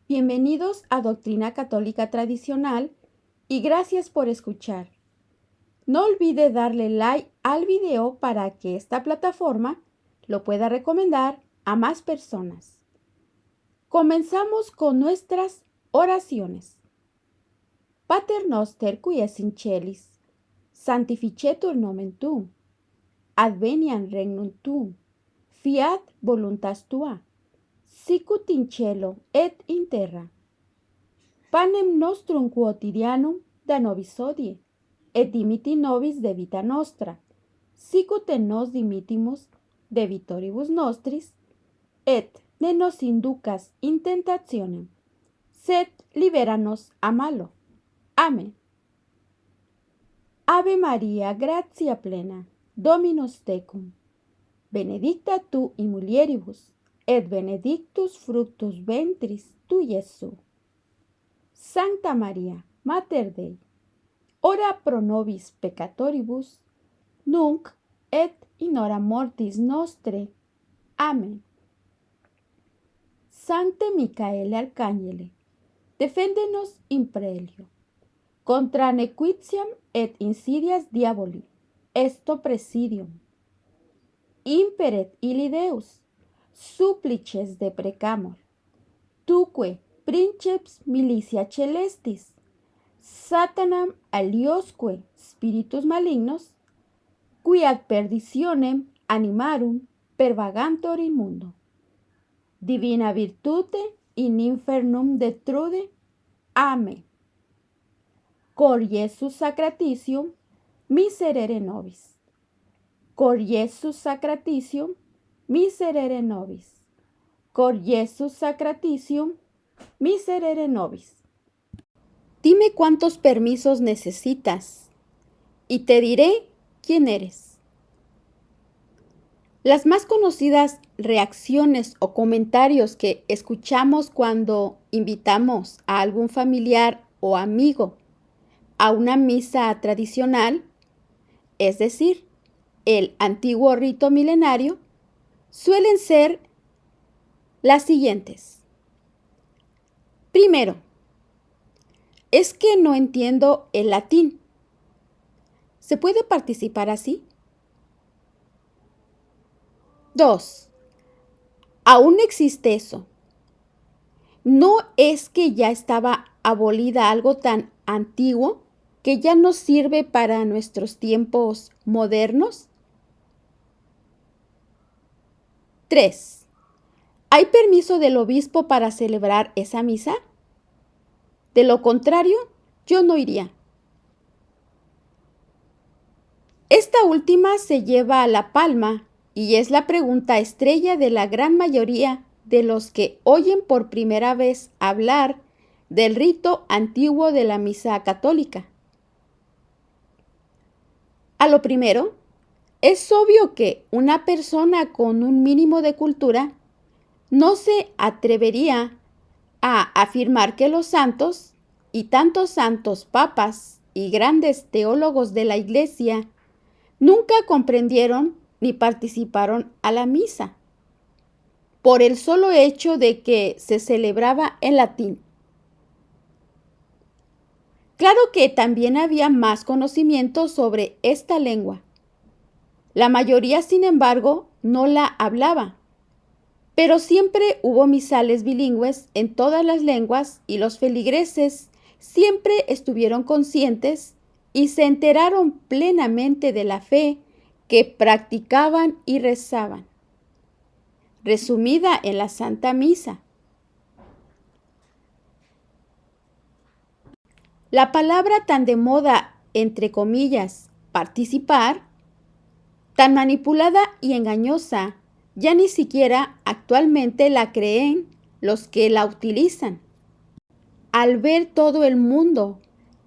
Bienvenidos a Doctrina Católica Tradicional y gracias por escuchar. No olvide darle like al video para que esta plataforma lo pueda recomendar a más personas. Comenzamos con nuestras oraciones. Pater noster qui es in celis, sanctificetur nomen tuum, adveniat regnum tuum, fiat voluntas tua, sicut in cielo et in terra. Panem nostrum quotidianum da nobis hodie, et dimiti nobis debita nostra, sicut et nos dimittimus debitoribus nostris, et ne nos inducas in tentationem, sed libera nos a malo. Amén. Ave Maria, gratia plena, Dominus tecum, benedicta tu in mulieribus, et benedictus fructus ventris tui, Iesus. Sancta Maria, Mater Dei, ora pro nobis peccatoribus, nunc et in hora mortis nostre. Amén. Sancte Micaele Arcangele, defendenos in prelio, contra nequitiam et insidias diaboli, esto presidium. Imperet illi Deus, supplices deprecamur, tuque princeps militia celestis, Satanam aliosque spiritus malignos, qui ad perditionem animarum pervagantur in mundo. Divina virtute in infernum detrude. Amén. Cor Iesus sacratitium miserere nobis. Cor Iesus sacratitium miserere nobis. Cor Iesus sacratitium miserere nobis. Dime cuántos permisos necesitas y te diré quién eres. Las más conocidas reacciones o comentarios que escuchamos cuando invitamos a algún familiar o amigo a una misa tradicional, es decir, el antiguo rito milenario, suelen ser las siguientes. Primero, es que no entiendo el latín. ¿Se puede participar así? 2. Aún existe eso. ¿No es que ya estaba abolida algo tan antiguo que ya no sirve para nuestros tiempos modernos? 3. ¿Hay permiso del obispo para celebrar esa misa? De lo contrario, yo no iría. Esta última se lleva a la palma y es la pregunta estrella de la gran mayoría de los que oyen por primera vez hablar del rito antiguo de la misa católica. A lo primero, es obvio que una persona con un mínimo de cultura no se atrevería a afirmar que los santos y tantos santos papas y grandes teólogos de la Iglesia nunca comprendieron ni participaron a la misa, por el solo hecho de que se celebraba en latín. Claro que también había más conocimiento sobre esta lengua. La mayoría, sin embargo, no la hablaba, pero siempre hubo misales bilingües en todas las lenguas y los feligreses siempre estuvieron conscientes y se enteraron plenamente de la fe que practicaban y rezaban, resumida en la Santa Misa. La palabra tan de moda, entre comillas, participar, tan manipulada y engañosa, ya ni siquiera actualmente la creen los que la utilizan. Al ver todo el mundo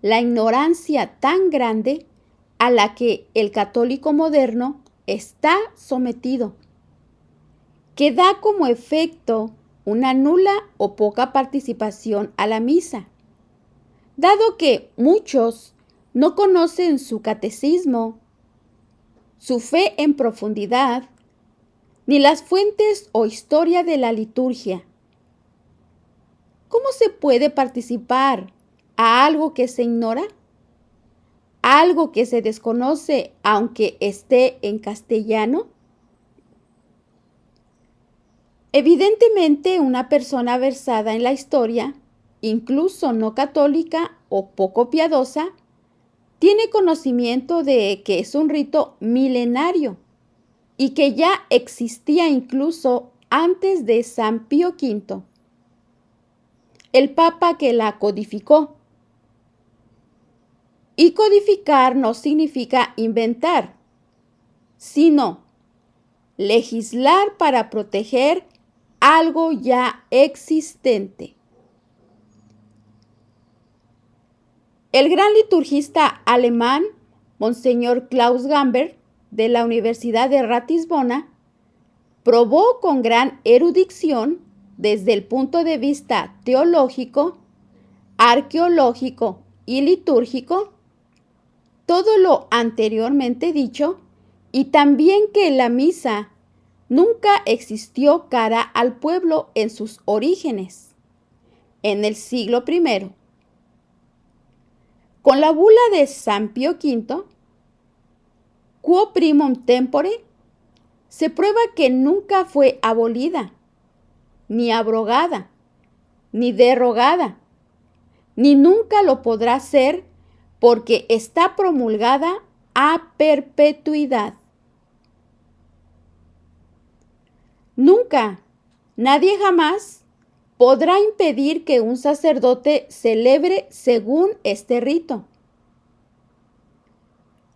la ignorancia tan grande a la que el católico moderno está sometido, que da como efecto una nula o poca participación a la misa, dado que muchos no conocen su catecismo, su fe en profundidad, ni las fuentes o historia de la liturgia. ¿Cómo se puede participar a algo que se ignora? ¿Algo que se desconoce aunque esté en castellano? Evidentemente, una persona versada en la historia, incluso no católica o poco piadosa, tiene conocimiento de que es un rito milenario y que ya existía incluso antes de San Pío V, el papa que la codificó. Y codificar no significa inventar, sino legislar para proteger algo ya existente. El gran liturgista alemán, Monseñor Klaus Gamber, de la Universidad de Ratisbona, probó con gran erudición, desde el punto de vista teológico, arqueológico y litúrgico, todo lo anteriormente dicho, y también que la misa nunca existió cara al pueblo en sus orígenes, en el siglo I. Con la bula de San Pío V, Quo Primum Tempore, se prueba que nunca fue abolida, ni abrogada, ni derogada, ni nunca lo podrá ser porque está promulgada a perpetuidad. Nunca, nadie jamás podrá impedir que un sacerdote celebre según este rito.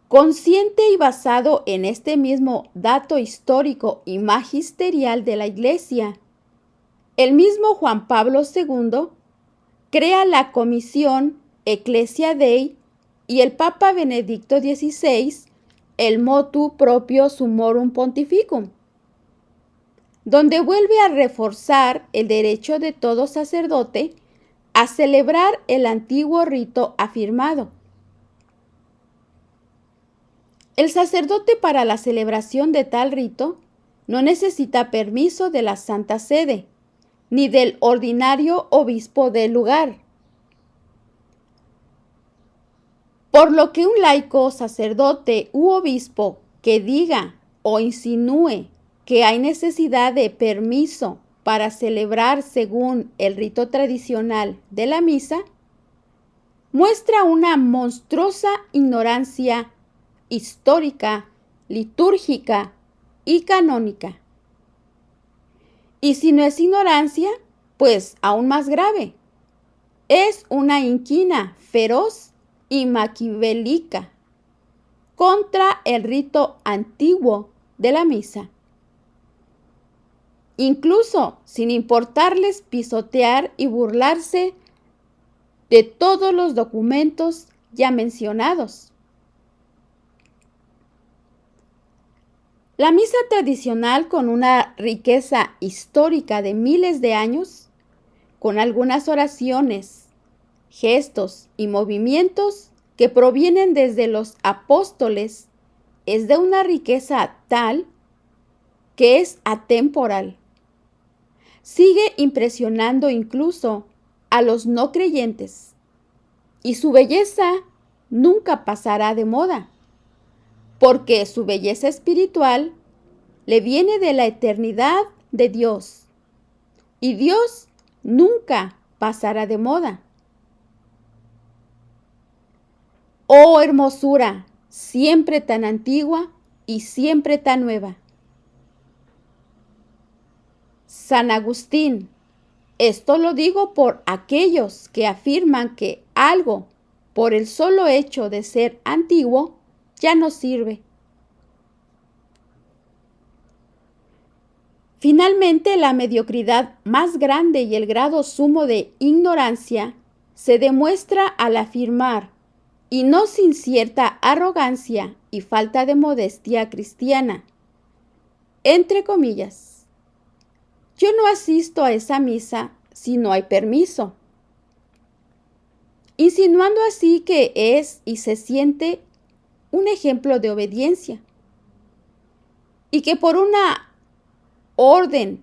Consciente y basado en este mismo dato histórico y magisterial de la Iglesia, el mismo Juan Pablo II crea la Comisión Ecclesia Dei y el Papa Benedicto XVI el Motu Proprio Summorum Pontificum, donde vuelve a reforzar el derecho de todo sacerdote a celebrar el antiguo rito afirmado. El sacerdote para la celebración de tal rito no necesita permiso de la Santa Sede, ni del ordinario obispo del lugar. Por lo que un laico, sacerdote u obispo que diga o insinúe que hay necesidad de permiso para celebrar según el rito tradicional de la misa, muestra una monstruosa ignorancia histórica, litúrgica y canónica. Y si no es ignorancia, pues aún más grave, es una inquina feroz y maquiavélica contra el rito antiguo de la misa. Incluso sin importarles pisotear y burlarse de todos los documentos ya mencionados. La misa tradicional, con una riqueza histórica de miles de años, con algunas oraciones, gestos y movimientos que provienen desde los apóstoles, es de una riqueza tal que es atemporal. Sigue impresionando incluso a los no creyentes, y su belleza nunca pasará de moda, porque su belleza espiritual le viene de la eternidad de Dios, y Dios nunca pasará de moda. Oh hermosura, siempre tan antigua y siempre tan nueva. San Agustín, esto lo digo por aquellos que afirman que algo, por el solo hecho de ser antiguo, ya no sirve. Finalmente, la mediocridad más grande y el grado sumo de ignorancia se demuestra al afirmar, y no sin cierta arrogancia y falta de modestia cristiana, entre comillas: yo no asisto a esa misa si no hay permiso, insinuando así que es y se siente un ejemplo de obediencia, y que por una orden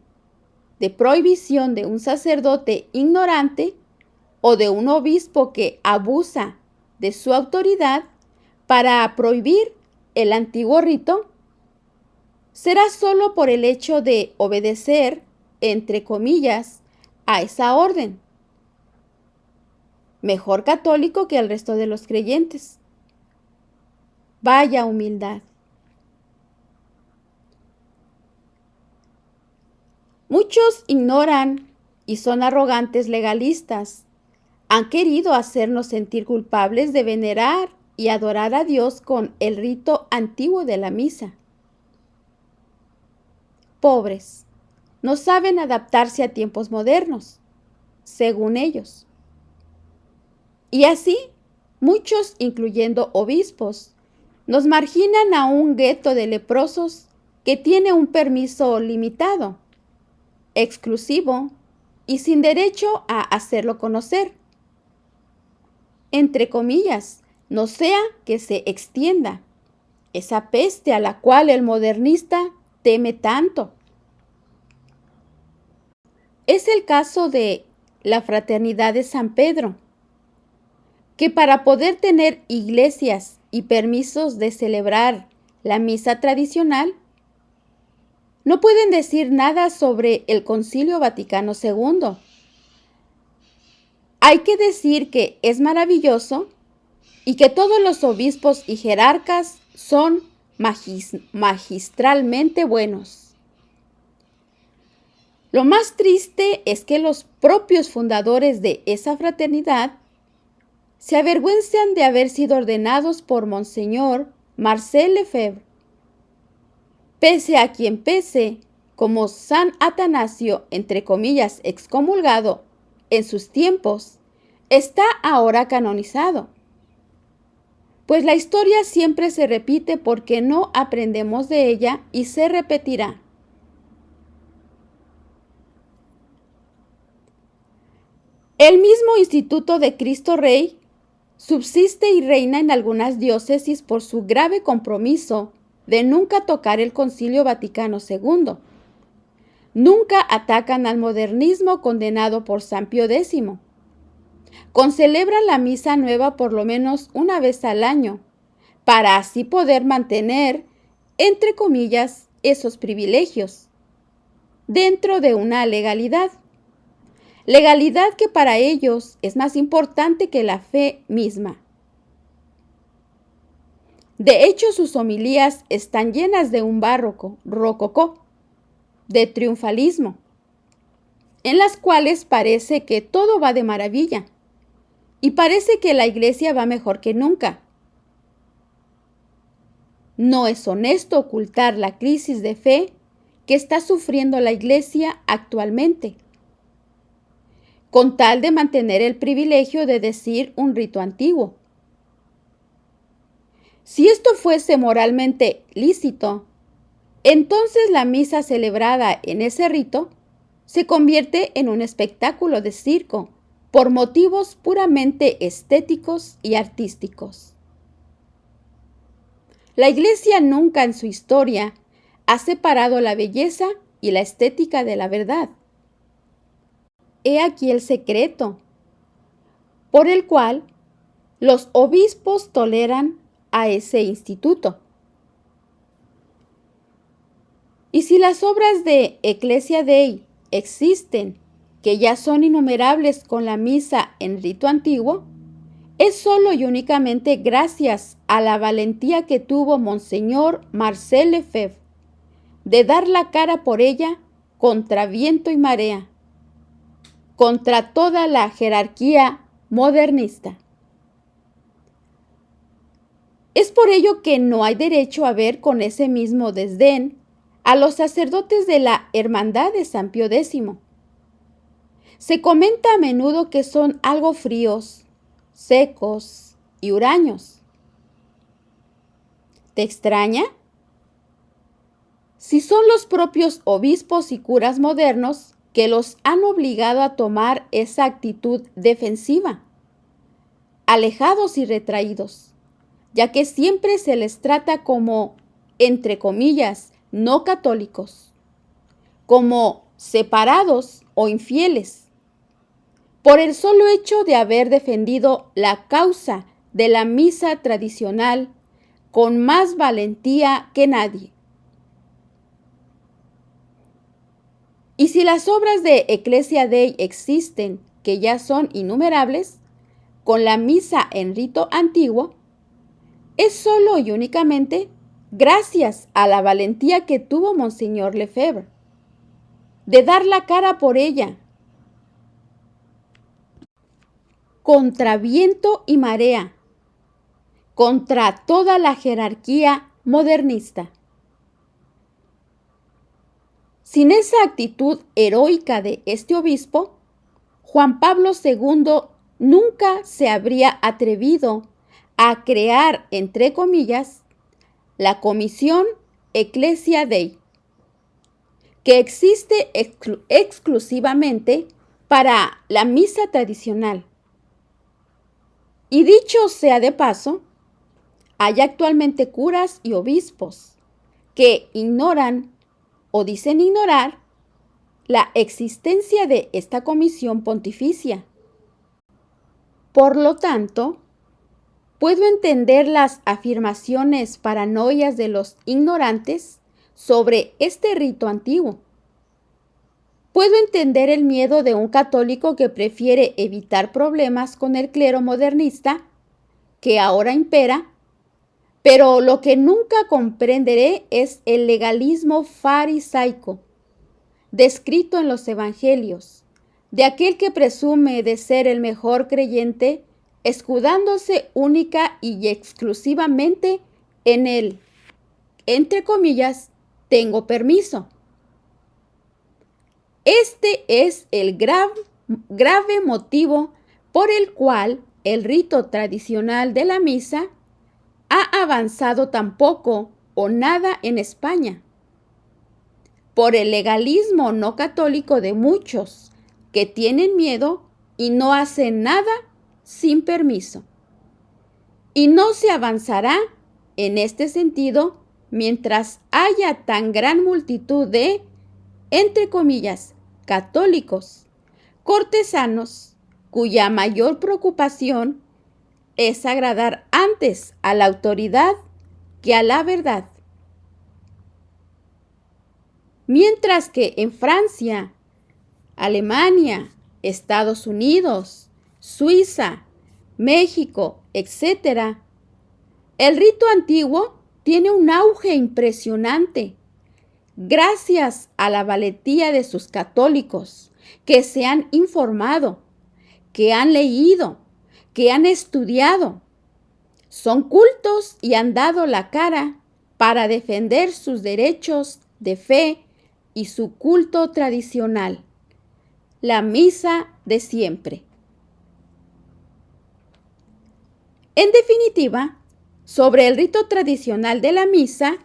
de prohibición de un sacerdote ignorante o de un obispo que abusa de su autoridad para prohibir el antiguo rito, será solo por el hecho de obedecer, entre comillas, a esa orden. Mejor católico que el resto de los creyentes. Vaya humildad. Muchos ignoran y son arrogantes legalistas. Han querido hacernos sentir culpables de venerar y adorar a Dios con el rito antiguo de la misa. Pobres, no saben adaptarse a tiempos modernos, según ellos. Y así, muchos, incluyendo obispos, nos marginan a un gueto de leprosos que tiene un permiso limitado, exclusivo y sin derecho a hacerlo conocer. Entre comillas, no sea que se extienda esa peste a la cual el modernista teme tanto. Es el caso de la Fraternidad de San Pedro, que para poder tener iglesias y permisos de celebrar la misa tradicional, no pueden decir nada sobre el Concilio Vaticano II. Hay que decir que es maravilloso y que todos los obispos y jerarcas son magistralmente buenos. Lo más triste es que los propios fundadores de esa fraternidad se avergüenzan de haber sido ordenados por Monseñor Marcel Lefebvre. Pese a quien pese, como San Atanasio, entre comillas, excomulgado en sus tiempos, está ahora canonizado. Pues la historia siempre se repite porque no aprendemos de ella y se repetirá. El mismo Instituto de Cristo Rey subsiste y reina en algunas diócesis por su grave compromiso de nunca tocar el Concilio Vaticano II. Nunca atacan al modernismo condenado por San Pío X. Concelebran la misa nueva por lo menos una vez al año, para así poder mantener, entre comillas, esos privilegios, dentro de una legalidad. Legalidad que para ellos es más importante que la fe misma. De hecho, sus homilías están llenas de un barroco, rococó, de triunfalismo, en las cuales parece que todo va de maravilla y parece que la iglesia va mejor que nunca. No es honesto ocultar la crisis de fe que está sufriendo la iglesia actualmente, con tal de mantener el privilegio de decir un rito antiguo. Si esto fuese moralmente lícito, entonces la misa celebrada en ese rito se convierte en un espectáculo de circo por motivos puramente estéticos y artísticos. La Iglesia nunca en su historia ha separado la belleza y la estética de la verdad. He aquí el secreto por el cual los obispos toleran a ese instituto. Y si las obras de Ecclesia Dei existen, que ya son innumerables con la misa en rito antiguo, es solo y únicamente gracias a la valentía que tuvo Monseñor Marcel Lefebvre de dar la cara por ella contra viento y marea, contra toda la jerarquía modernista. Es por ello que no hay derecho a ver con ese mismo desdén a los sacerdotes de la Hermandad de San Pío X. Se comenta a menudo que son algo fríos, secos y huraños. ¿Te extraña? Si son los propios obispos y curas modernos que los han obligado a tomar esa actitud defensiva, alejados y retraídos, ya que siempre se les trata como, entre comillas, no católicos, como separados o infieles. por el solo hecho de haber defendido la causa de la misa tradicional con más valentía que nadie. Y si las obras de Ecclesia Dei existen, que ya son innumerables, con la misa en rito antiguo, es solo y únicamente gracias a la valentía que tuvo Monseñor Lefebvre de dar la cara por ella, contra viento y marea, contra toda la jerarquía modernista. Sin esa actitud heroica de este obispo, Juan Pablo II nunca se habría atrevido a crear, entre comillas, la Comisión Ecclesia Dei, que existe exclusivamente para la misa tradicional. Y dicho sea de paso, hay actualmente curas y obispos que ignoran o dicen ignorar la existencia de esta comisión pontificia. Por lo tanto, puedo entender las afirmaciones paranoias de los ignorantes sobre este rito antiguo. Puedo entender el miedo de un católico que prefiere evitar problemas con el clero modernista que ahora impera, pero lo que nunca comprenderé es el legalismo farisaico descrito en los evangelios, de aquel que presume de ser el mejor creyente, escudándose única y exclusivamente en el, entre comillas, tengo permiso. Este es el grave motivo por el cual el rito tradicional de la misa ha avanzado tan poco o nada en España, por el legalismo no católico de muchos que tienen miedo y no hacen nada sin permiso. Y no se avanzará en este sentido mientras haya tan gran multitud de, entre comillas, católicos, cortesanos, cuya mayor preocupación es agradar antes a la autoridad que a la verdad. Mientras que en Francia, Alemania, Estados Unidos, Suiza, México, etc., el rito antiguo tiene un auge impresionante gracias a la valentía de sus católicos que se han informado, que han leído, que han estudiado. Son cultos y han dado la cara para defender sus derechos de fe y su culto tradicional, la misa de siempre. En definitiva, sobre el rito tradicional de la misa,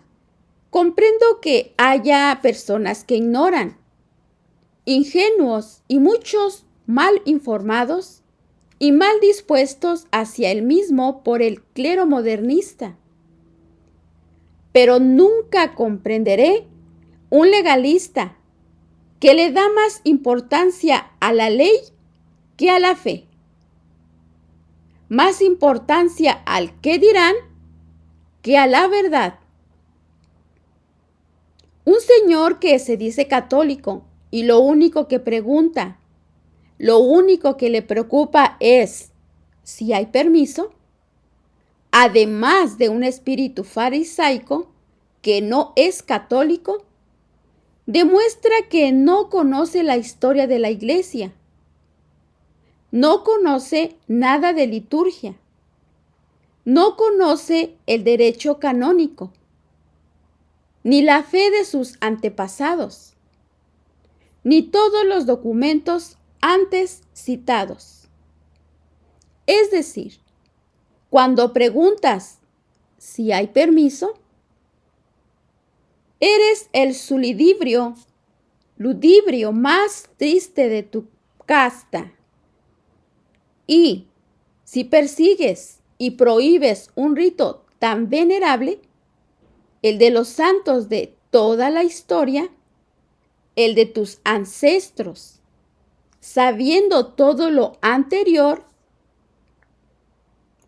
comprendo que haya personas que ignoran, ingenuos y muchos mal informados y mal dispuestos hacia el mismo por el clero modernista. Pero nunca comprenderé un legalista que le da más importancia a la ley que a la fe, más importancia al qué dirán que a la verdad. Un señor que se dice católico y lo único que pregunta, lo único que le preocupa es si hay permiso, además de un espíritu farisaico que no es católico, demuestra que no conoce la historia de la Iglesia, no conoce nada de liturgia, no conoce el derecho canónico, ni la fe de sus antepasados, ni todos los documentos antes citados. Es decir, cuando preguntas si hay permiso, eres el ludibrio más triste de tu casta. Y si persigues y prohíbes un rito tan venerable, el de los santos de toda la historia, el de tus ancestros, sabiendo todo lo anterior,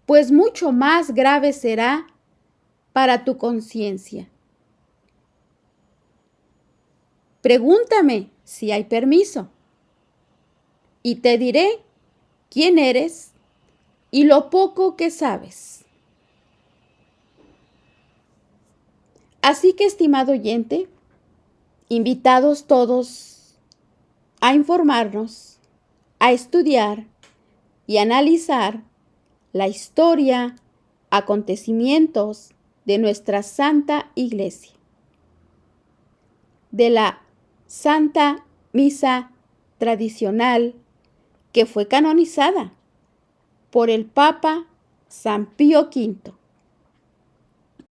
pues mucho más grave será para tu conciencia. Pregúntame si hay permiso y te diré quién eres y lo poco que sabes. Así que, estimado oyente, invitados todos a informarnos, a estudiar y analizar la historia, acontecimientos de nuestra Santa Iglesia, de la Santa Misa tradicional que fue canonizada por el Papa San Pío V.